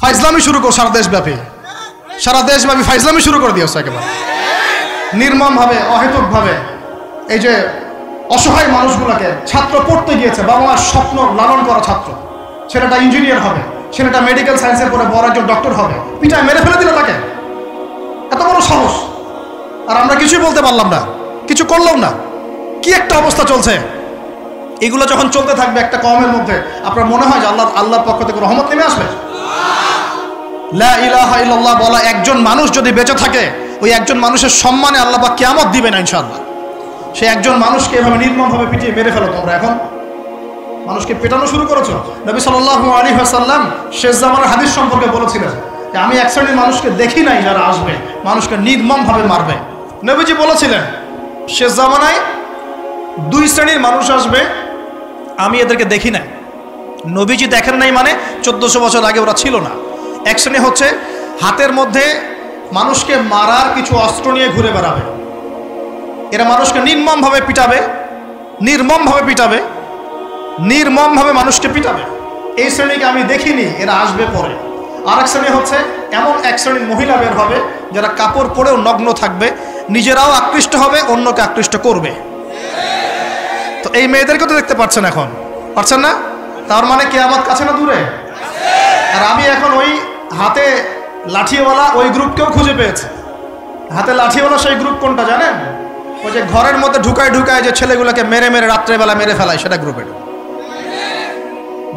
ফাইজলামি শুরু কর সারা দেশব্যাপী ফাইজলামি শুরু করে দিয়েছে একেবারে নির্মমভাবে, অহেতুকভাবে। এই যে অসহায় মানুষগুলোকে, ছাত্র পড়তে গিয়েছে, বাবা মার স্বপ্ন লালন করা ছাত্র, ছেলেটা ইঞ্জিনিয়ার হবে, ছেলেটা মেডিকেল সায়েন্সের পরে বড় একজন ডক্টর হবে, পিটায় মেরে ফেলে দিল তাকে। এত বড় সাহস! আর আমরা কিছুই বলতে পারলাম না, কিছু করলাম না। কি একটা অবস্থা চলছে! এগুলো যখন চলতে থাকবে একটা কওমের মধ্যে, আপনার মনে হয় যে আল্লাহর পক্ষ থেকে রহমত নেমে আসবে? লা ইলাহা ইল্লাল্লাহ বলা একজন মানুষ যদি বেঁচে থাকে, ওই একজন মানুষের সম্মানে আল্লাহ পাক কিয়ামত দিবে না ইনশাআল্লাহ। সে একজন মানুষকে এভাবে নির্মমভাবে পিটিয়ে মেরে ফেলো তোমরা। এখন মানুষকে পেটানো শুরু করেছো। নবী সাল্লাল্লাহু আলাইহি ওয়াসাল্লাম শেষ জামানার হাদিস সম্পর্কে বলেছিলেন যে আমি এক শ্রেণীর মানুষকে দেখি নাই যারা আসবে মানুষকে নির্মমভাবে মারবে। নবীজি বলেছিলেন শেষ জামানায় দুই শ্রেণীর মানুষ আসবে, আমি এদেরকে দেখি নাই। নবীজি দেখেন নাই মানে 1400 বছর আগে ওরা ছিল না। এক শ্রেণী হচ্ছে হাতের মধ্যে মানুষকে মারার কিছু অস্ত্র নিয়ে ঘুরে বেড়াবে, এরা মানুষকে নির্মমভাবে পিটাবে, নির্মমভাবে মানুষকে পিটাবে। এই শ্রেণীকে আমি দেখিনি, এরা আসবে পরে। আর এক শ্রেণী হচ্ছে এমন এক শ্রেণীর মহিলা বের হবে যারা কাপড় পরেও নগ্ন থাকবে, নিজেরাও আকৃষ্ট হবে, অন্যকে আকৃষ্ট করবে। তো এই মেয়েদেরকে তো দেখতে পাচ্ছেন, এখন পাচ্ছেন না? তার মানে কিয়ামত কাছে না দূরে? আর আমি এখন ওই হাতে লাঠিওয়ালা ওই গ্রুপকেও খুঁজে পেয়েছি। হাতে লাঠিওয়ালা সেই গ্রুপ কোনটা জানেন? ওই যে ঘরের মধ্যে ঢুকায় যে ছেলেগুলোকে মেরে রাত্রেবেলা মেরে ফেলায়, সেটা গ্রুপের।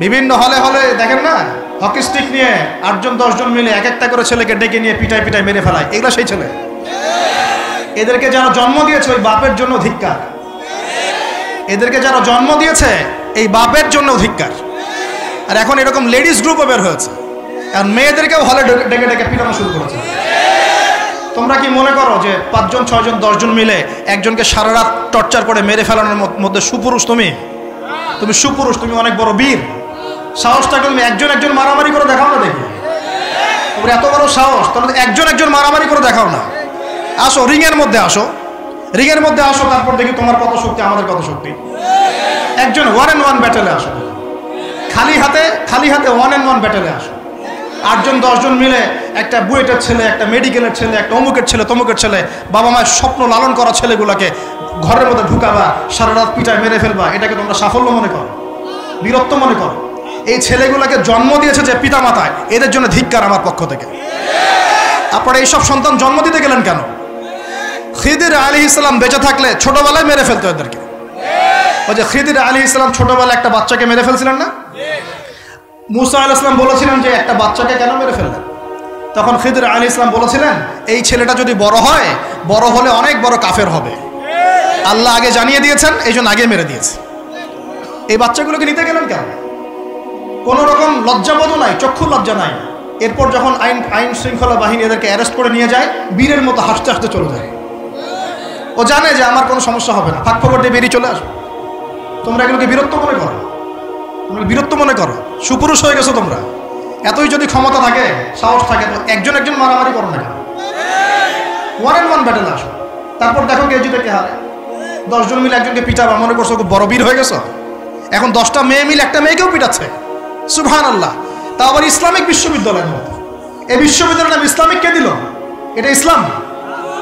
বিভিন্ন হলে দেখেন না, হকি স্টিক নিয়ে 8-10 জন মিলে এক একটা করে ছেলেকে ডেকে নিয়ে পিটায় মেরে ফেলায়, এগুলো সেই ছেলে। এদেরকে যারা জন্ম দিয়েছে ওই বাপের জন্য ধিক্কার, এদেরকে যারা জন্ম দিয়েছে এই বাপের জন্য ধিক্কার। আর এখন এরকম লেডিস গ্রুপও বের হয়েছে, আর মেয়েদেরকেও হলে ডেকে পিটানো শুরু করেছে। তোমরা কি মনে করো যে 5 জন 6 জন 10 জন মিলে একজনকে সারা রাত টর্চার করে মেরে ফেলানোর মধ্যে সুপুরুষ? তুমি সুপুরুষ, তুমি অনেক বড় বীর। সাহসটাকে তুমি একজন মারামারি করে দেখাও না দেখি। তোমরা এত বড় সাহস, তাহলে একজন মারামারি করে দেখাও না। আসো রিংয়ের মধ্যে আসো, তারপর দেখি তোমার কত শক্তি, আমাদের কত শক্তি। একজন 1-on-1 ব্যাটেলে আসো, খালি হাতে 1-on-1 ব্যাটেলে আসো। 8 জন 10 জন মিলে একটা বুয়েটের ছেলে, একটা মেডিকেলের ছেলে, একটা অমুকের ছেলে, তমুকের ছেলে, বাবা মায়ের স্বপ্ন লালন করা ছেলেগুলোকে ঘরের মধ্যে ঢুকাবা, সারা রাত পিটায় মেরে ফেলবা। এটাকে তোমরা সাফল্য মনে করো, বীরত্ব মনে করো? এই ছেলেগুলোকে জন্ম দিয়েছে যে পিতা মাতায়, এদের জন্য ধিক্কার আমার পক্ষ থেকে। আপনারা এইসব সন্তান জন্ম দিতে গেলেন কেন? খিদির আলাইহিস সালাম বেঁচে থাকলে ছোটবেলায় মেরে ফেলতো এদেরকে। ওই যে খিদির আলাইহিস সালাম ছোটবেলায় একটা বাচ্চাকে মেরে ফেলছিলেন না? মুসা আলাইহিস সালাম বলেছিলেন যে একটা বাচ্চাকে কেন মেরে ফেললেন? তখন খিদির আলাইহিস সালাম বলেছিলেন এই ছেলেটা যদি বড় হয়, বড় হলে অনেক বড় কাফের হবে। আল্লাহ আগে জানিয়ে দিয়েছেন, এই জন্য আগে মেরে দিয়েছে। এই বাচ্চাগুলোকে নিতে গেলেন কেন? কোনো রকম লজ্জাবোধও নাই, চক্ষু লজ্জা নাই। এরপর যখন আইন শৃঙ্খলা বাহিনী এদেরকে অ্যারেস্ট করে নিয়ে যায়, বীরের মতো হাসতে হাসতে চলে যায়। ও জানে যে আমার কোনো সমস্যা হবে না, ফাঁক ফোকর দিয়ে বেরিয়ে চলে আসো। তোমরা এগুলোকে বীরত্ব মনে করো, সুপুরুষ হয়ে গেছো তোমরা। এতই যদি ক্ষমতা থাকে, সাহস থাকে, তো একজন মারামারি করো না, 1-on-1 ব্যাটেলে আসো। তারপর দেখো কে জিতে কে হারে। 10 জন মিলে একজনকে পিটাবা, মনে করছো খুব বড় বীর হয়ে গেছো। এখন 10টা মেয়ে মিলে একটা মেয়েকেও পিটাচ্ছে, সুবহানাল্লাহ। তা আবার ইসলামিক বিশ্ববিদ্যালয়ের মতো। এই বিশ্ববিদ্যালয়ের নাম ইসলামিক কে দিল? এটা ইসলাম?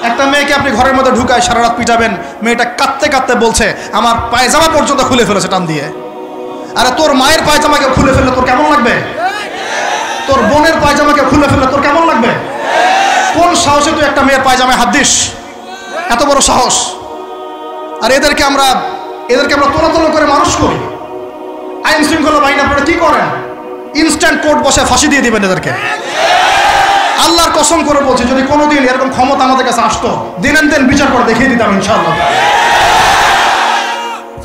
একটা মেয়েকে আপনি ঘরের মধ্যে ঢুকায় সারা রাত পিটাবেন, মেয়েটা কাঁদতে বলছে আমার পায়জামা পর্যন্ত খুলে ফেলেছে টান দিয়ে। আরে তোর মায়ের পায়জামাকে খুলে ফেললে তোর কেমন লাগবে? তোর বোনের পায়জামাকে খুলে ফেললে তোর কেমন লাগবে? কোন সাহসে তুই একটা মেয়ের পায়জামায় হাত দিস? এত বড় সাহস! আর এদেরকে আমরা তোলা করে মানুষ করি। আইন শৃঙ্খলা বাহিনী আপনারা কি করেন? ইনস্ট্যান্ট কোর্ট বসে ফাঁসি দিয়ে দিবেন এদেরকে। আল্লাহর কসম করে বলছি, যদি কোনোদিন এরকম ক্ষমতা আমাদের কাছে আসতো, দিন বিচার করে দেখিয়ে দিতাম ইনশাআল্লাহ।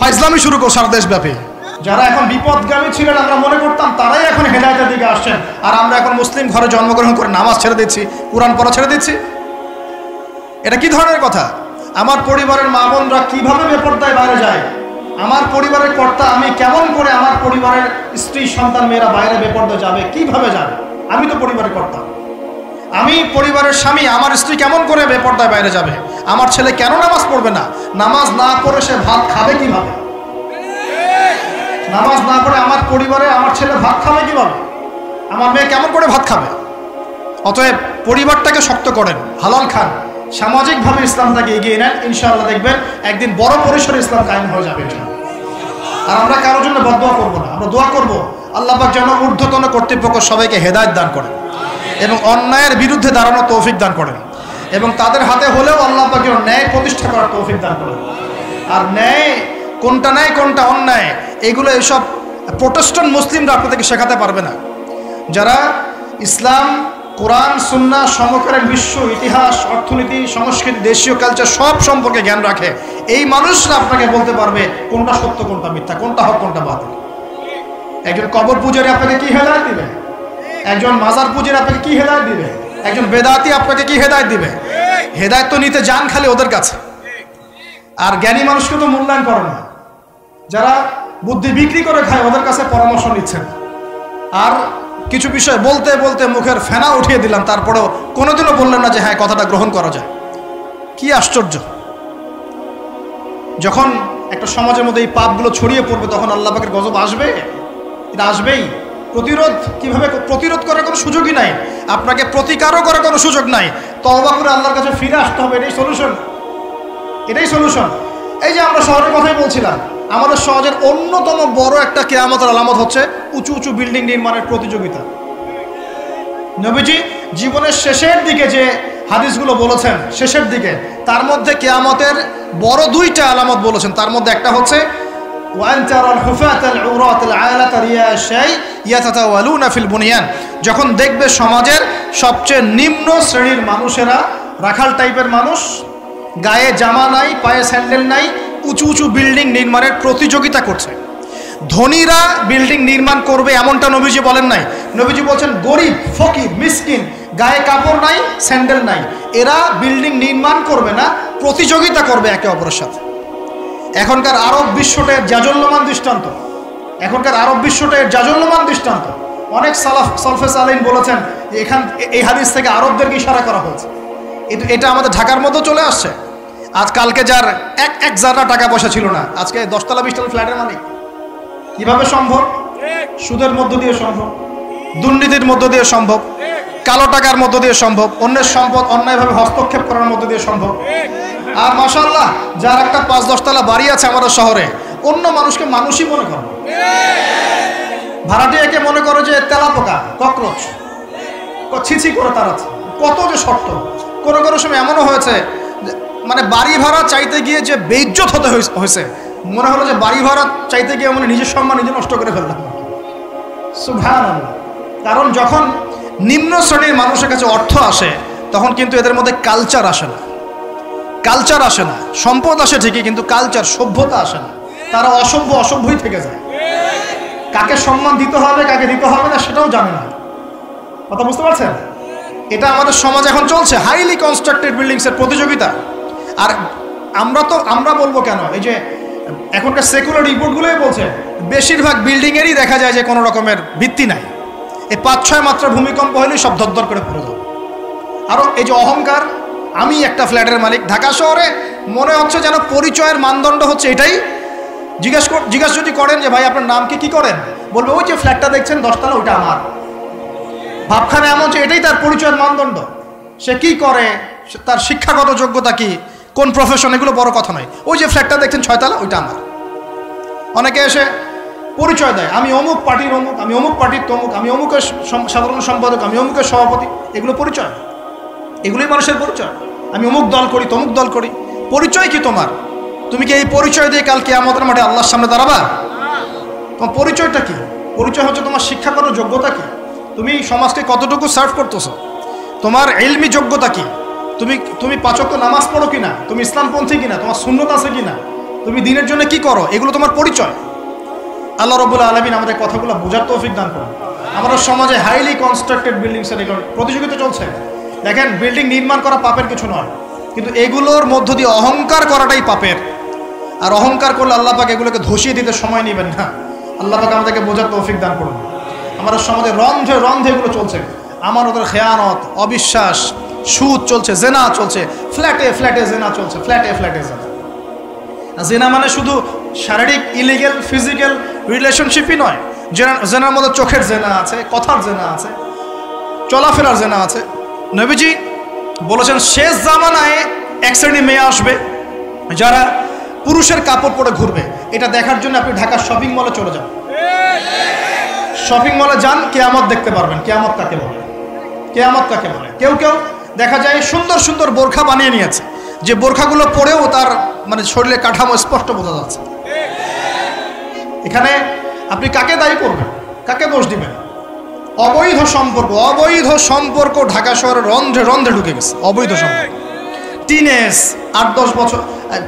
ফাইজলামি শুরু কর সারা দেশব্যাপী। যারা এখন বিপদগামী ছিলেন আমরা মনে করতাম তারাই এখন হেদায়েতের দিকে আসছেন, আর আমরা এখন মুসলিম ঘরে জন্মগ্রহণ করে নামাজ ছেড়ে দিচ্ছি, কোরআন পড়া ছেড়ে দিচ্ছি। এটা কি ধরনের কথা? আমার পরিবারের মা বোনরা কিভাবে বেপরদায় বাইরে যায়? আমার পরিবারের কর্তা আমি কেমন করে আমার পরিবারের স্ত্রী সন্তান মেয়েরা বাইরে বেপরদায় যাবে? কিভাবে যাবে? আমি তো পরিবারের কর্তা, আমি পরিবারের স্বামী, আমার স্ত্রী কেমন করে বেপরদায় বাইরে যাবে? আমার ছেলে কেন নামাজ পড়বে না? নামাজ না পড়ে সে ভাত খাবে কিভাবে? নামাজ না পড়ে আমার পরিবারে আমার ছেলে ভাত খাবে কিভাবে? আমার মেয়ে কেমন করে ভাত খাবে? অতএব পরিবারটাকে শক্ত করেন, হালাল খান, সামাজিকভাবে ইসলামটাকে এগিয়ে নেন, ইনশাআল্লাহ দেখবেন একদিন বড় পরিসরে ইসলাম কায়েম হয়ে যাবে। আর আমরা কারোর জন্য বদদোয়া করবো না, আমরা দোয়া করব আল্লাহ পাক যেন ঊর্ধ্বতন কর্তৃপক্ষ সবাইকে হেদায়েত দান করেন এবং অন্যায়ের বিরুদ্ধে দাঁড়ানোর তৌফিক দান করেন, এবং তাদের হাতে হলেও আল্লাহ পাক যেন ন্যায় প্রতিষ্ঠা করার তৌফিক দান করেন। আর ন্যায় কোনটা অন্যায় এগুলো এসব প্রোটেস্ট্যান্ট মুসলিমরা আপনাদেরকে শেখাতে পারবে না। যারা ইসলাম, কোরআন, সুন্নাহ, সমকালীন বিশ্ব ইতিহাস, অর্থনীতি, সংস্কৃতি, দেশীয় কালচার সব সম্পর্কে জ্ঞান রাখে, এই মানুষরা আপনাকে বলতে পারবে কোনটা সত্য, কোনটা মিথ্যা, কোনটা হক, কোনটা বাতিল। একজন কবর পূজারী আপনাকে কি হেদায়েত দিবে? একজন মাজার পূজারী আপনাকে কি হেদায়েত দিবে? একজন বেদাতি আপনাকে কি হেদায়েত দিবে? হেদায়েত তো নিতে যান খালি ওদের কাছে, আর জ্ঞানী মানুষকে তো মূল্যায়ন করে না। যারা বুদ্ধি বিক্রি করে খায় ওদের কাছে পরামর্শ নিচ্ছেন। আর কিছু বিষয় বলতে বলতে মুখের ফেনা উঠিয়ে দিলাম, তারপরেও কোনোদিনও বললেন না যে হ্যাঁ কথাটা গ্রহণ করা যায়। কি আশ্চর্য! যখন একটা সমাজের মধ্যে এই পাপগুলো ছড়িয়ে পড়বে তখন আল্লাহ পাকের গজব আসবে, এটা আসবেই। কিভাবে প্রতিরোধ করার কোনো সুযোগই নাই, আপনাকে প্রতিকারও করার কোনো সুযোগ নাই। তওবা করে আল্লাহর কাছে ফিরে আসতে হবে, এটাই সলিউশন। এই যে আমরা শহরের কথাই বলছিলাম, আমাদের সমাজের অন্যতম বড় একটা কিয়ামতের আলামত হচ্ছে উঁচু উঁচু বিল্ডিং নির্মাণের প্রতিযোগিতা। নবীজি জীবনের শেষের দিকে যে হাদিসগুলো বলেছেন, শেষের দিকে, তার মধ্যে কিয়ামতের বড় দুইটা আলামত বলেছেন। তার মধ্যে একটা হচ্ছে যখন দেখবে সমাজের সবচেয়ে নিম্ন শ্রেণীর মানুষেরা, রাখাল টাইপের মানুষ, গায়ে জামা নাই, পায়ে স্যান্ডেল নাই, উঁচু উঁচু বিল্ডিং নির্মাণের প্রতিযোগিতা করছে। ধনীরা বিল্ডিং নির্মাণ করবে এমনটা নবীজি বলেন নাই। নবীজি বলছেন গরিব, ফকির, মিসকিন, গায়ে কাপড় নাই, স্যান্ডেল নাই, এরা বিল্ডিং নির্মাণ করবে না, প্রতিযোগিতা করবে একে অপরের সাথে। এখনকার আরব বিশ্বটার জাজল্যমান দৃষ্টান্ত। অনেক সলফে সালেহিন বলেছেন যে এই হাদিস থেকে আরবদেরকে ইশারা করা হয়েছে। এটা আমাদের ঢাকার মধ্যে চলে আসছে। কালকে যার এক জাররা টাকা পয়সা ছিল না, আজকে 10 তলা 20 তলা ফ্ল্যাটের মালিক। কিভাবে সম্ভব? সুদের মধ্য দিয়ে সম্ভব, দুর্নীতির মধ্য দিয়ে সম্ভব, কালো টাকার মধ্য দিয়ে সম্ভব, অন্যের সম্পদ অন্যায়ভাবে হস্তক্ষেপ করার মধ্য দিয়ে সম্ভব। আর মাশাআল্লাহ, যার একটা 5-10 তলা বাড়ি আছে আমাদের শহরে, অন্য মানুষকে মানুষই মনে করে, ভাড়াটিয়াকে মনে করে যে তেলাপোকা, ককরোচ, ছিছি করে তার আছে। কত যে শর্ত! কোনো সময় এমনও হয়েছে মানে বাড়ি ভাড়া চাইতে গিয়ে যে বেইজ্জত হতে হয়েছে, মনে হলো যে বাড়ি ভাড়া চাইতে গিয়ে মানে নিজের সম্মান নিজে নষ্ট করে ফেললাম। সুবহানাল্লাহ। কারণ যখন নিম্ন শ্রেণীর মানুষের কাছে অর্থ আসে তখন কিন্তু এদের মধ্যে কালচার আসে না। সম্পদ আসে ঠিকই, কিন্তু কালচার, সভ্যতা আসে না। তারা অসভ্যই থেকে যায়। কাকে সম্মান দিতে হবে, কাকে দিতে হবে না সেটাও জানে না। কথা বুঝতে পারছেন? এটা আমাদের সমাজ এখন চলছে, হাইলি কনস্ট্রাক্টেড বিল্ডিংসের প্রতিযোগিতা। আর আমরা বলবো কেন, এই যে এখনকার সেকুলার রিপোর্টগুলোই বলছে বেশিরভাগ বিল্ডিংয়েরই দেখা যায় যে কোনো রকমের ভিত্তি নাই। এই 5-6 মাত্রা ভূমিকম্প হলেই সব ধরধর করে পড়ে যাবে। আরও এই যে অহংকার, আমি একটা ফ্ল্যাটের মালিক। ঢাকা শহরে মনে হচ্ছে যেন পরিচয়ের মানদণ্ড হচ্ছে এটাই। জিজ্ঞাসা যদি করেন যে ভাই আপনার নাম কি করেন, বলবে ওই যে ফ্ল্যাটটা দেখছেন 10 তলা, ওইটা আমার। ভাবখানা এমন যে এটাই তার পরিচয়ের মানদণ্ড। সে কি করে, তার শিক্ষাগত যোগ্যতা কি, কোন প্রফেশন, এগুলো বড় কথা নয়। ওই যে ফ্ল্যাটটা দেখছেন 6 তলা, ওইটা আমার। অনেকে এসে পরিচয় দেয়, আমি অমুক পার্টির অমুক, আমি অমুক পার্টির তমুক, আমি অমুকের সাধারণ সম্পাদক, আমি অমুকের সভাপতি। এগুলো পরিচয়, এগুলোই মানুষের পরিচয়। আমি অমুক দল করি, তমুক দল করি। পরিচয় কি তোমার? তুমি কি এই পরিচয় দিয়ে কাল কিয়ামতের মাঠে আল্লাহর সামনে দাঁড়াবা? তোমার পরিচয়টা কি? পরিচয় হচ্ছে তোমার শিক্ষাগত যোগ্যতা কি, তুমি সমাজকে কতটুকু সার্ভ করতেছো, তোমার ইলমি যোগ্যতা কি, তুমি 5 ওয়াক্ত নামাজ পড়ো কিনা, তুমি ইসলামপন্থী কিনা, তোমার সুন্নত আছে কিনা, তুমি দিনের জন্য কি করো, এগুলো তোমার পরিচয়। আল্লাহ রাব্বুল আলামিন আমাদের কথাগুলো বোঝার তৌফিক দান করুন। আমাদের সমাজে হাইলি কনস্ট্রাক্টেড বিল্ডিংসের এগুলো প্রতিযোগিতা চলছে। দেখেন, বিল্ডিং নির্মাণ করা পাপের কিছু নয়, কিন্তু এগুলোর মধ্য দিয়ে অহংকার করাটাই পাপের। আর অহংকার করলে আল্লাহ পাক এগুলোকে ধসিয়ে দিতে সময় নেবেন না। আল্লাহ পাক আমাদেরকে বোঝার তৌফিক দান করুন। আমাদের সমাজে রন্ধে এগুলো চলছে। আমার ওদের খেয়ানত, অবিশ্বাস, সুদ চলছে, জেনা চলছে, ফ্ল্যাটে জেনা চলছে, ফ্ল্যাটে জেনা। জেনা মানে শুধু শারীরিক ইলিগেল ফিজিক্যাল রিলেশনশিপই নয়, জেনার মধ্যে চোখের জেনা আছে, কথার জেনা আছে, চলাফেরার জেনা আছে। নবীজি বলেছেন শেষ জামানায় এক শ্রেণী মেয়ে আসবে যারা পুরুষের কাপড় পরে ঘুরবে। এটা দেখার জন্য আপনি ঢাকার শপিং মলে চলে যান, শপিং মলে যান, কিয়ামত দেখতে পারবেন। কিয়ামত কাকে বলে? কিয়ামত কাকে বলে? কেউ কেউ দেখা যায় সুন্দর সুন্দর বোরখা বানিয়ে নিয়েছে, যে বোরখাগুলো পরেও তার মানে শরীরের কাঠামো স্পষ্ট বোঝা যাচ্ছে। এখানে আপনি কাকে দায়ী করবেন, কাকে দোষ দিবেন? অবৈধ সম্পর্ক, অবৈধ সম্পর্ক ঢাকা শহরের রন্ধ্রে রন্ধ্রে ঢুকে গেছে। অবৈধ সম্পর্ক, টিনেজ 8-10 বছর,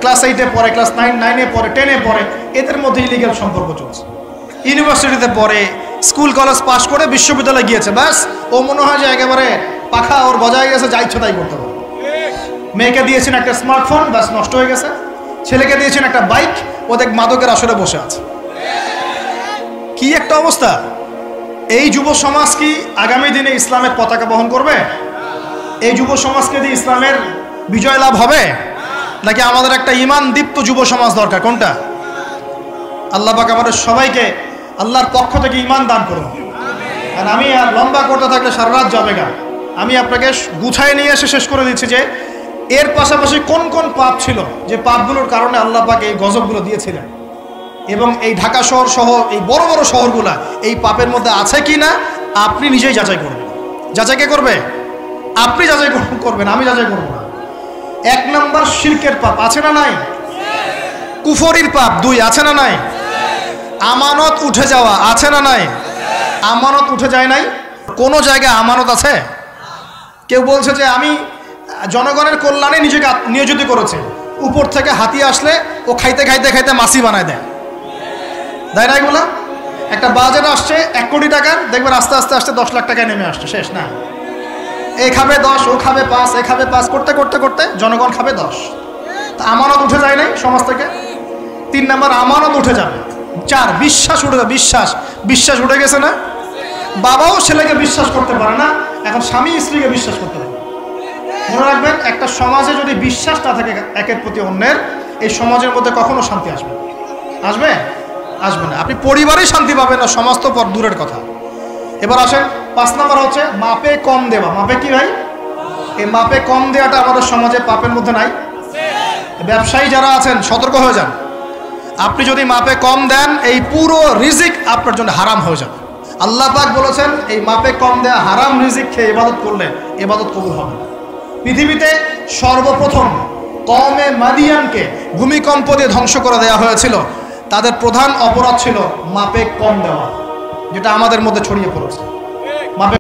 ক্লাস 8-এ পড়ে, ক্লাস 9-9-এ পড়ে, 10-এ পড়ে, এদের মধ্যে ইলিগাল সম্পর্ক চলছে। ইউনিভার্সিটিতে পড়ে, স্কুল কলেজ পাশ করে বিশ্ববিদ্যালয়ে গিয়েছে, ব্যাস ও মনে হয় যে একেবারে পাখা ওর গজায় গেছে, যা ইচ্ছা তাই করতে পারে। মেয়েকে দিয়েছেন একটা স্মার্টফোন, ব্যাস নষ্ট হয়ে গেছে। ছেলেকে দিয়েছেন একটা বাইক, ও দেখ মাদকের আসরে বসে আছে। কি একটা অবস্থা! এই যুব সমাজ কি আগামী দিনে ইসলামের পতাকা বহন করবে? এই যুব সমাজকে দিয়ে ইসলামের বিজয় লাভ হবে, নাকি আমাদের একটা ঈমান দীপ্ত যুব সমাজ দরকার? কোনটা? আল্লাহ পাক আমাদের সবাইকে আল্লাহর পক্ষ থেকে ঈমান দান করুন। আর আমি আর লম্বা করতে থাকলে সারা রাত যাবে গা। আমি আপনাকে গুছায় নিয়ে এসে শেষ করে দিচ্ছি যে এর পাশাপাশি কোন কোন পাপ ছিল, যে পাপগুলোর কারণে আল্লাহ পাক এই গজবগুলো দিয়েছিলেন, এবং এই ঢাকা শহর সহ এই বড় বড় শহরগুলা এই পাপের মধ্যে আছে কি না আপনি নিজেই যাচাই করবেন। যাচাই কে করবে? আপনি যাচাই করবেন, আমি যাচাই করব না। 1 নম্বর শিরকের পাপ, আছে না নাই? কুফরির পাপ 2, আছে না নাই? আমানত উঠে যাওয়া, আছে না নাই? আমানত উঠে যায় নাই? কোন জায়গায় আমানত আছে? কেউ বলছে যে আমি জনগণের কল্যাণে নিজেকে নিয়োজিত করেছে, উপর থেকে হাতি আসলে ও খাইতে খাইতে খাইতে মাসি বানায় দেয়, দেয় না? এগুলা একটা বাজেট আসছে 1 কোটি টাকার, দেখবেন আস্তে আস্তে আস্তে 10 লাখ টাকায় নেমে আসছে, শেষ না? এ খাবে 10, ও খাবে 5, এ খাবে 5 করতে করতে করতে জনগণ খাবে 10। তা আমানত উঠে যায় নাই সমাজ থেকে? 3 নম্বর আমানত উঠে যাবে। 4 বিশ্বাস উঠে যাবে। বিশ্বাস উঠে গেছে না? বাবাও ছেলেকে বিশ্বাস করতে পারে না, এখন স্বামী স্ত্রীকে বিশ্বাস করতে পারে। মনে রাখবেন, একটা সমাজে যদি বিশ্বাস না থাকে একের প্রতি অন্যের, এই সমাজের মধ্যে কখনো শান্তি আসবে? আসবে? আসবে না। আপনি পরিবারে শান্তি পাবেন না, সমাজ তো পর দূরের কথা। এবার আসেন 5 নম্বর হচ্ছে মাপে কম দেওয়া। মাপে কি ভাই? এই মাপে কম দেওয়াটা আমাদের সমাজে পাপের মধ্যে নাই? ব্যবসায়ী যারা আছেন সতর্ক হয়ে যান। আপনি যদি মাপে কম দেন, এই পুরো রিজিক আপনার জন্য হারাম হয়ে যাবে। আল্লাহ পাক বলেছেন এই মাপে কম দেয়া হারাম রিজিক খেয়ে ইবাদত করলে ইবাদত কবুল হবে না। পৃথিবীতে সর্বপ্রথম কওমে মাদিয়ানকে ভূমিকম্প দিয়ে ধ্বংস করে দেওয়া হয়েছিল। তাদের প্রধান অপরাধ ছিল মাপে কম দেওয়া, যেটা আমাদের মধ্যে ছড়িয়ে পড়েছে। মাপে